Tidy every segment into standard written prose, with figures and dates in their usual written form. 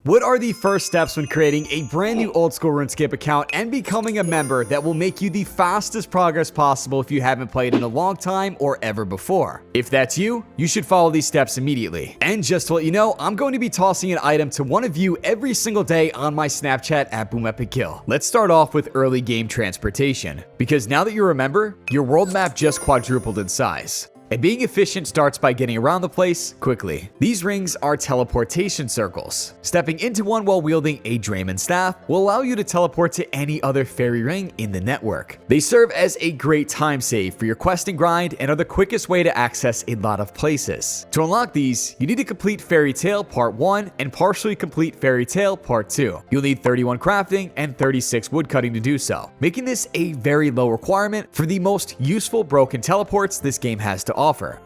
What are the first steps when creating a brand new Old School RuneScape account and becoming a member that will make you the fastest progress possible if you haven't played in a long time or ever before? If that's you, you should follow these steps immediately. And just to let you know, I'm going to be tossing an item to one of you every single day on my Snapchat at BoomEpicKill. Let's start off with early game transportation, because now that you're a member, your world map just quadrupled in size. And being efficient starts by getting around the place quickly. These rings are teleportation circles. Stepping into one while wielding a Draymond staff will allow you to teleport to any other fairy ring in the network. They serve as a great time save for your quest and grind and are the quickest way to access a lot of places. To unlock these, you need to complete Fairy Tale Part 1 and partially complete Fairy Tale Part 2. You'll need 31 crafting and 36 woodcutting to do so, making this a very low requirement for the most useful broken teleports this game has to offer.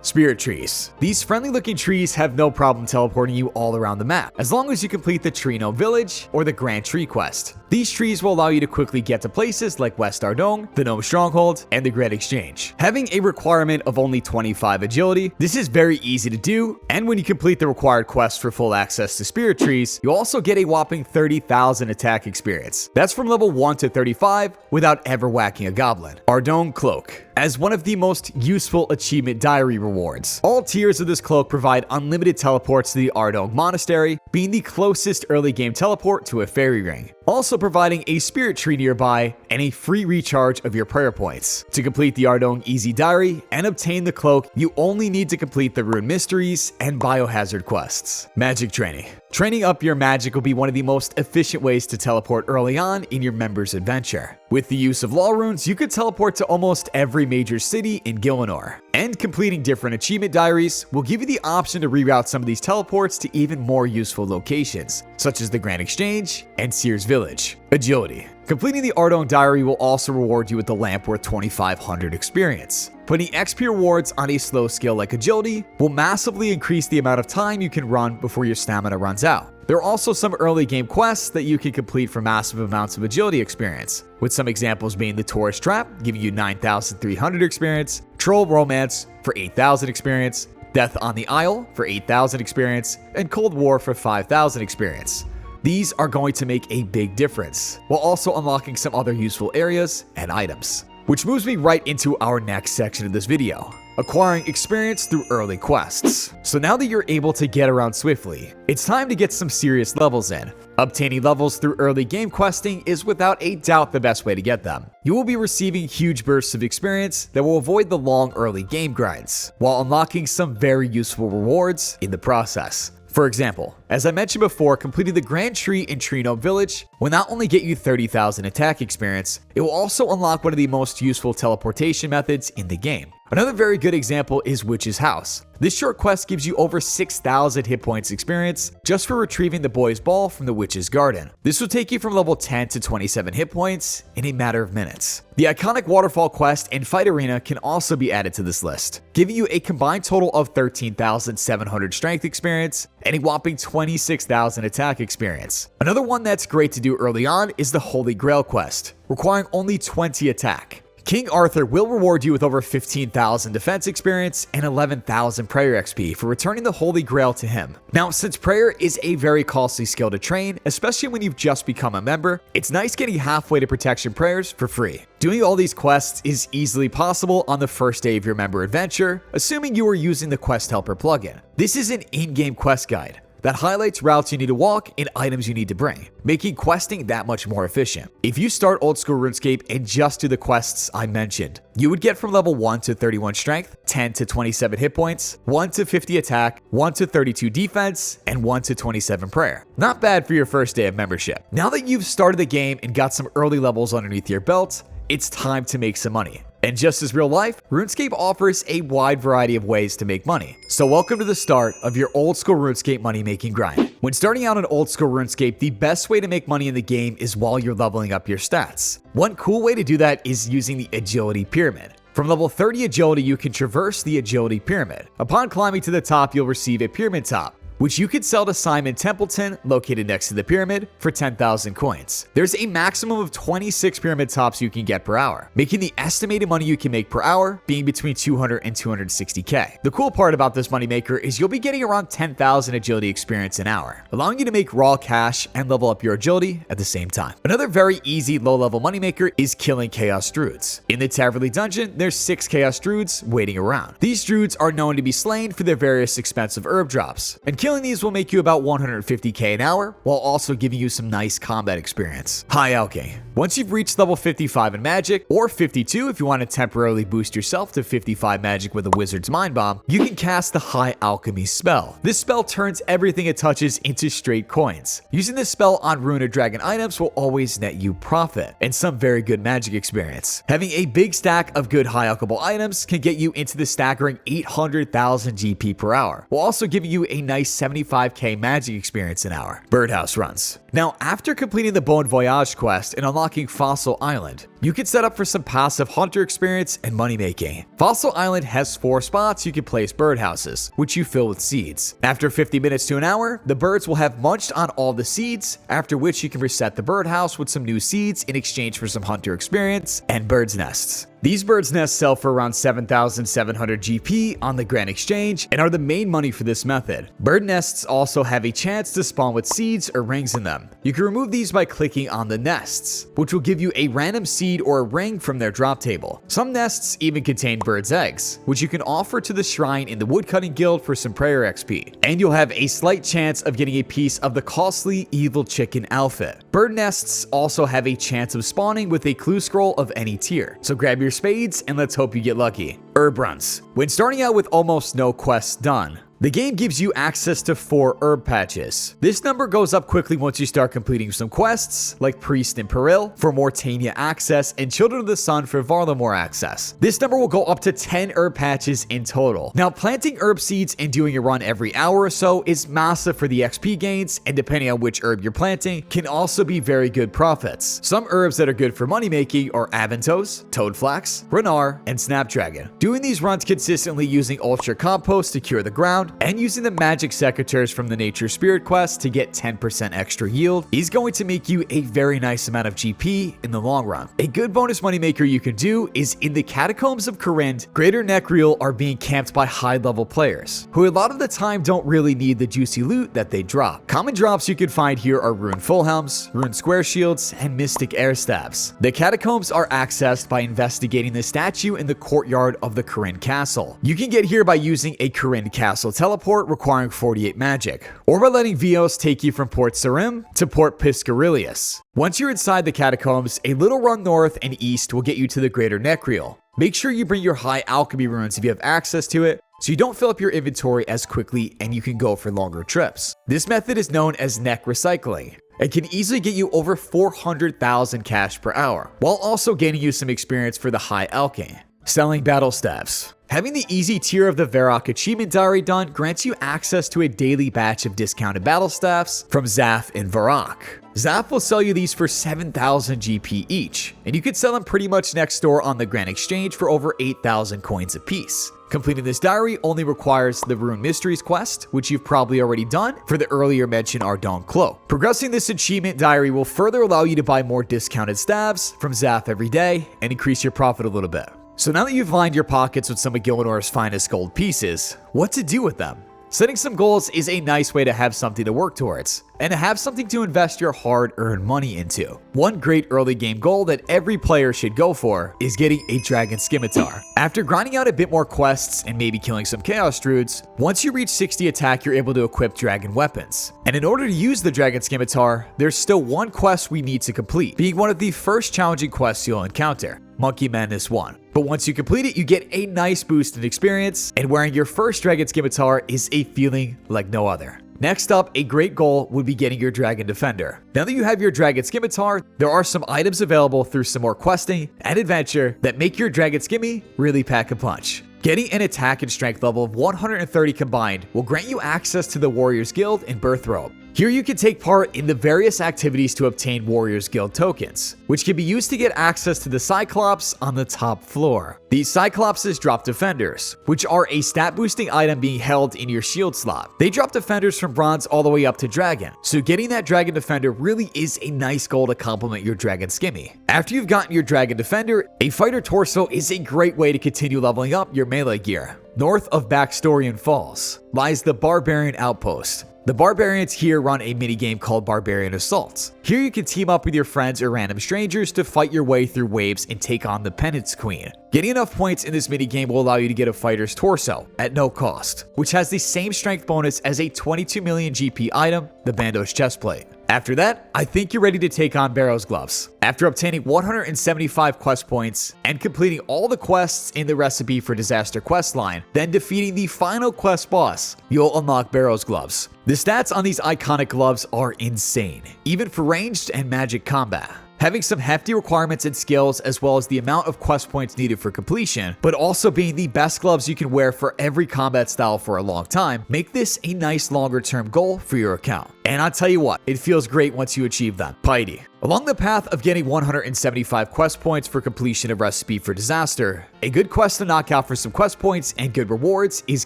Spirit trees. These friendly looking trees have no problem teleporting you all around the map, as long as you complete the Tree Gnome Village or the Grand Tree quest. These trees will allow you to quickly get to places like West Ardong, the Gnome Stronghold, and the Great Exchange. Having a requirement of only 25 agility, this is very easy to do, and when you complete the required quest for full access to spirit trees, you also get a whopping 30,000 attack experience. That's from level 1 to 35 without ever whacking a goblin. Ardong Cloak. As one of the most useful achievement diary rewards, all tiers of this cloak provide unlimited teleports to the Ardong Monastery, being the closest early game teleport to a fairy ring, also providing a spirit tree nearby and a free recharge of your prayer points. To complete the Ardong Easy Diary and obtain the cloak, you only need to complete the Rune Mysteries and Biohazard quests. Magic training. Training up your magic will be one of the most efficient ways to teleport early on in your member's adventure. With the use of law runes, you could teleport to almost every major city in Gielinor. And completing different achievement diaries will give you the option to reroute some of these teleports to even more useful locations, such as the Grand Exchange and Sears Village. Agility. Completing the Ardong Diary will also reward you with the lamp worth 2,500 experience. Putting XP rewards on a slow skill like Agility will massively increase the amount of time you can run before your stamina runs out. There are also some early game quests that you can complete for massive amounts of agility experience, with some examples being the Tourist Trap, giving you 9,300 experience, Troll Romance for 8,000 experience, Death on the Isle for 8,000 experience, and Cold War for 5,000 experience. These are going to make a big difference, while also unlocking some other useful areas and items. Which moves me right into our next section of this video, acquiring experience through early quests. So now that you're able to get around swiftly, it's time to get some serious levels in. Obtaining levels through early game questing is without a doubt the best way to get them. You will be receiving huge bursts of experience that will avoid the long early game grinds, while unlocking some very useful rewards in the process. For example, as I mentioned before, completing the Grand Tree in Tree Gnome Village will not only get you 30,000 attack experience, it will also unlock one of the most useful teleportation methods in the game. Another very good example is Witch's House. This short quest gives you over 6,000 hit points experience just for retrieving the boy's ball from the witch's garden. This will take you from level 10 to 27 hit points in a matter of minutes. The iconic waterfall quest and fight arena can also be added to this list, giving you a combined total of 13,700 strength experience and a whopping 26,000 attack experience. Another one that's great to do early on is the Holy Grail quest, requiring only 20 attack. King Arthur will reward you with over 15,000 defense experience and 11,000 prayer XP for returning the Holy Grail to him. Now, since prayer is a very costly skill to train, especially when you've just become a member, it's nice getting halfway to protection prayers for free. Doing all these quests is easily possible on the first day of your member adventure, assuming you are using the Quest Helper plugin. This is an in-game quest guide that highlights routes you need to walk and items you need to bring, making questing that much more efficient. If you start Old School RuneScape and just do the quests I mentioned, you would get from level 1 to 31 strength, 10 to 27 hit points, 1 to 50 attack, 1 to 32 defense, and 1 to 27 prayer. Not bad for your first day of membership. Now that you've started the game and got some early levels underneath your belt, it's time to make some money. And just as real life, RuneScape offers a wide variety of ways to make money. So welcome to the start of your Old School RuneScape money making grind. When starting out on Old School RuneScape, the best way to make money in the game is while you're leveling up your stats. One cool way to do that is using the Agility Pyramid. From level 30 Agility, you can traverse the Agility Pyramid. Upon climbing to the top, you'll receive a pyramid top, which you could sell to Simon Templeton, located next to the pyramid, for 10,000 coins. There's a maximum of 26 pyramid tops you can get per hour, making the estimated money you can make per hour being between 200 and 260k. The cool part about this moneymaker is you'll be getting around 10,000 agility experience an hour, allowing you to make raw cash and level up your agility at the same time. Another very easy low-level moneymaker is killing Chaos Druids. In the Taverley dungeon, there's 6 Chaos Druids waiting around. These Druids are known to be slain for their various expensive herb drops, and killing these will make you about 150k an hour, while also giving you some nice combat experience. High Alchemy. Once you've reached level 55 in Magic, or 52 if you want to temporarily boost yourself to 55 Magic with a Wizard's Mind Bomb, you can cast the High Alchemy spell. This spell turns everything it touches into straight coins. Using this spell on Rune or Dragon items will always net you profit, and some very good Magic experience. Having a big stack of good high alchable items can get you into the staggering 800,000 GP per hour, while also giving you a nice 75k Magic experience an hour. Birdhouse runs. Now, after completing the Bon Voyage quest and unlocking Fossil Island, you can set up for some passive hunter experience and money making. Fossil Island has 4 spots you can place birdhouses, which you fill with seeds. After 50 minutes to an hour, the birds will have munched on all the seeds, after which you can reset the birdhouse with some new seeds in exchange for some hunter experience and birds' nests. These birds' nests sell for around 7,700 GP on the Grand Exchange and are the main money for this method. Bird nests also have a chance to spawn with seeds or rings in them. You can remove these by clicking on the nests, which will give you a random seed or a ring from their drop table. Some nests even contain birds' eggs, which you can offer to the shrine in the Woodcutting Guild for some prayer XP. And you'll have a slight chance of getting a piece of the costly Evil Chicken outfit. Bird nests also have a chance of spawning with a clue scroll of any tier, so grab your spades and let's hope you get lucky. Herb runs. When starting out with almost no quests done, the game gives you access to 4 herb patches. This number goes up quickly once you start completing some quests, like Priest and Peril for Mortania access and Children of the Sun for Varlamore access. This number will go up to 10 herb patches in total. Now, planting herb seeds and doing a run every hour or so is massive for the XP gains, and depending on which herb you're planting, can also be very good profits. Some herbs that are good for money making are Aventos, Toadflax, Renar, and Snapdragon. Doing these runs consistently using Ultra Compost to cure the ground, and using the magic secateurs from the Nature Spirit quest to get 10% extra yield is going to make you a very nice amount of GP in the long run. A good bonus moneymaker you can do is in the Catacombs of Corinth, Greater Nechreel are being camped by high level players, who a lot of the time don't really need the juicy loot that they drop. Common drops you can find here are Rune Full Helms, Rune Square Shields, and Mystic Air Stabs. The Catacombs are accessed by investigating the statue in the courtyard of the Corinth Castle. You can get here by using a Corinth Castle teleport requiring 48 magic, or by letting Vios take you from Port Sarim to Port Piscarilius. Once you're inside the catacombs, a little run north and east will get you to the Greater Nechreel. Make sure you bring your high alchemy runes if you have access to it, so you don't fill up your inventory as quickly and you can go for longer trips. This method is known as neck recycling. It can easily get you over 400,000 cash per hour, while also gaining you some experience for the high alchemy. Selling battle staves. Having the easy tier of the Varrock achievement diary done grants you access to a daily batch of discounted battle staffs from Zaf and Varrock. Zaf will sell you these for 7,000 GP each, and you can sell them pretty much next door on the Grand Exchange for over 8,000 coins apiece. Completing this diary only requires the Rune Mysteries quest, which you've probably already done for the earlier mentioned Ardon Cloak. Progressing this achievement diary will further allow you to buy more discounted stabs from Zaf every day and increase your profit a little bit. So now that you've lined your pockets with some of Gilnor's finest gold pieces, what to do with them? Setting some goals is a nice way to have something to work towards, and to have something to invest your hard-earned money into. One great early game goal that every player should go for is getting a Dragon Scimitar. After grinding out a bit more quests and maybe killing some Chaos Druids, once you reach 60 attack, you're able to equip dragon weapons. And in order to use the Dragon Scimitar, there's still one quest we need to complete, being one of the first challenging quests you'll encounter. Monkey Madness 1. But once you complete it, you get a nice boost in experience, and wearing your first Dragon Scimitar is a feeling like no other. Next up, a great goal would be getting your Dragon Defender. Now that you have your Dragon Scimitar, there are some items available through some more questing and adventure that make your Dragon Skimmy really pack a punch. Getting an attack and strength level of 130 combined will grant you access to the Warriors Guild and Birthrobe. Here you can take part in the various activities to obtain Warriors Guild tokens, which can be used to get access to the Cyclops on the top floor. These Cyclopses drop Defenders, which are a stat boosting item being held in your shield slot. They drop Defenders from Bronze all the way up to Dragon, so getting that Dragon Defender really is a nice goal to complement your Dragon Skimmy. After you've gotten your Dragon Defender, a Fighter Torso is a great way to continue leveling up your melee gear. North of Backstorian Falls lies the Barbarian Outpost. The Barbarians here run a minigame called Barbarian Assaults. Here you can team up with your friends or random strangers to fight your way through waves and take on the Penance Queen. Getting enough points in this minigame will allow you to get a fighter's torso at no cost, which has the same strength bonus as a 22 million GP item, the Bandos Chestplate. After that, I think you're ready to take on Barrow's Gloves. After obtaining 175 quest points and completing all the quests in the Recipe for Disaster quest line, then defeating the final quest boss, you'll unlock Barrow's Gloves. The stats on these iconic gloves are insane, even for ranged and magic combat. Having some hefty requirements and skills, as well as the amount of quest points needed for completion, but also being the best gloves you can wear for every combat style for a long time, make this a nice longer term goal for your account. And I'll tell you what, it feels great once you achieve them. Piety. Along the path of getting 175 quest points for completion of Recipe for Disaster, a good quest to knock out for some quest points and good rewards is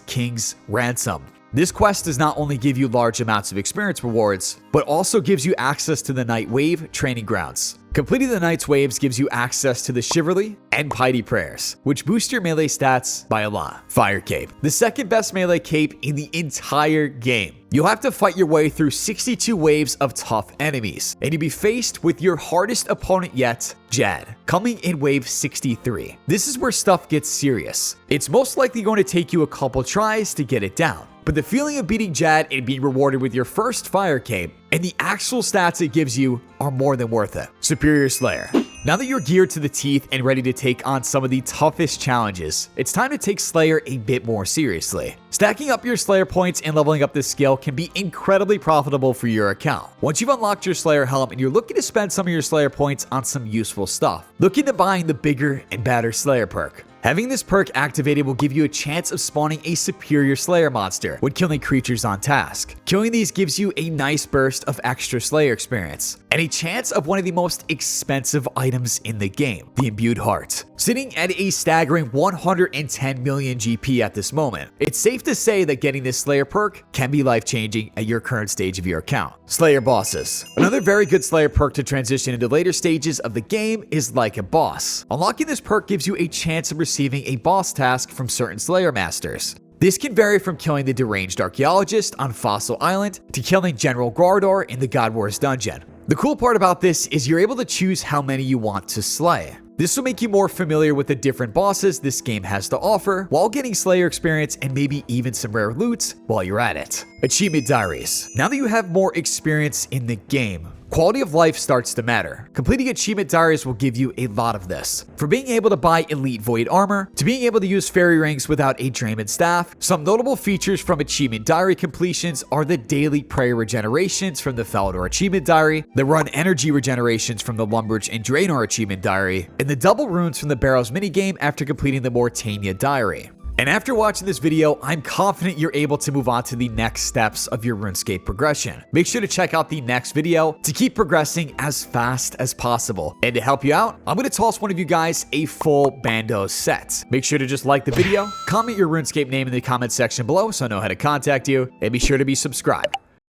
King's Ransom. This quest does not only give you large amounts of experience rewards, but also gives you access to the Night Wave training grounds. Completing the Night's Waves gives you access to the Chivalry and Piety Prayers, which boost your melee stats by a lot. Fire Cape, the second best melee cape in the entire game. You'll have to fight your way through 62 waves of tough enemies, and you'll be faced with your hardest opponent yet, Jad, coming in wave 63. This is where stuff gets serious. It's most likely going to take you a couple tries to get it down, but the feeling of beating Jad and being rewarded with your first Fire Cape and the actual stats it gives you are more than worth it. Superior Slayer. Now that you're geared to the teeth and ready to take on some of the toughest challenges, it's time to take Slayer a bit more seriously. Stacking up your Slayer points and leveling up this skill can be incredibly profitable for your account. Once you've unlocked your Slayer helm and you're looking to spend some of your Slayer points on some useful stuff, look into buying the bigger and badder Slayer perk. Having this perk activated will give you a chance of spawning a superior Slayer monster when killing creatures on task. Killing these gives you a nice burst of extra Slayer experience and a chance of one of the most expensive items in the game, the Imbued Heart. Sitting at a staggering 110 million GP at this moment, it's safe to say that getting this Slayer perk can be life-changing at your current stage of your account. Slayer Bosses. Another very good Slayer perk to transition into later stages of the game is Like a Boss. Unlocking this perk gives you a chance of receiving a boss task from certain Slayer Masters. This can vary from killing the deranged archaeologist on Fossil Island to killing General Gardor in the God Wars dungeon. The cool part about this is you're able to choose how many you want to slay. This will make you more familiar with the different bosses this game has to offer, while getting Slayer experience and maybe even some rare loot while you're at it. Achievement Diaries. Now that you have more experience in the game, quality of life starts to matter. Completing Achievement Diaries will give you a lot of this. From being able to buy Elite Void Armor, to being able to use Fairy Rings without a Drayman Staff, some notable features from Achievement Diary completions are the daily prayer regenerations from the Falador Achievement Diary, the run energy regenerations from the Lumbridge and Draenor Achievement Diary, and the double runes from the Barrows minigame after completing the Mortania Diary. And after watching this video, I'm confident you're able to move on to the next steps of your RuneScape progression. Make sure to check out the next video to keep progressing as fast as possible. And to help you out, I'm going to toss one of you guys a full Bandos set. Make sure to just like the video, comment your RuneScape name in the comment section below so I know how to contact you, and be sure to be subscribed.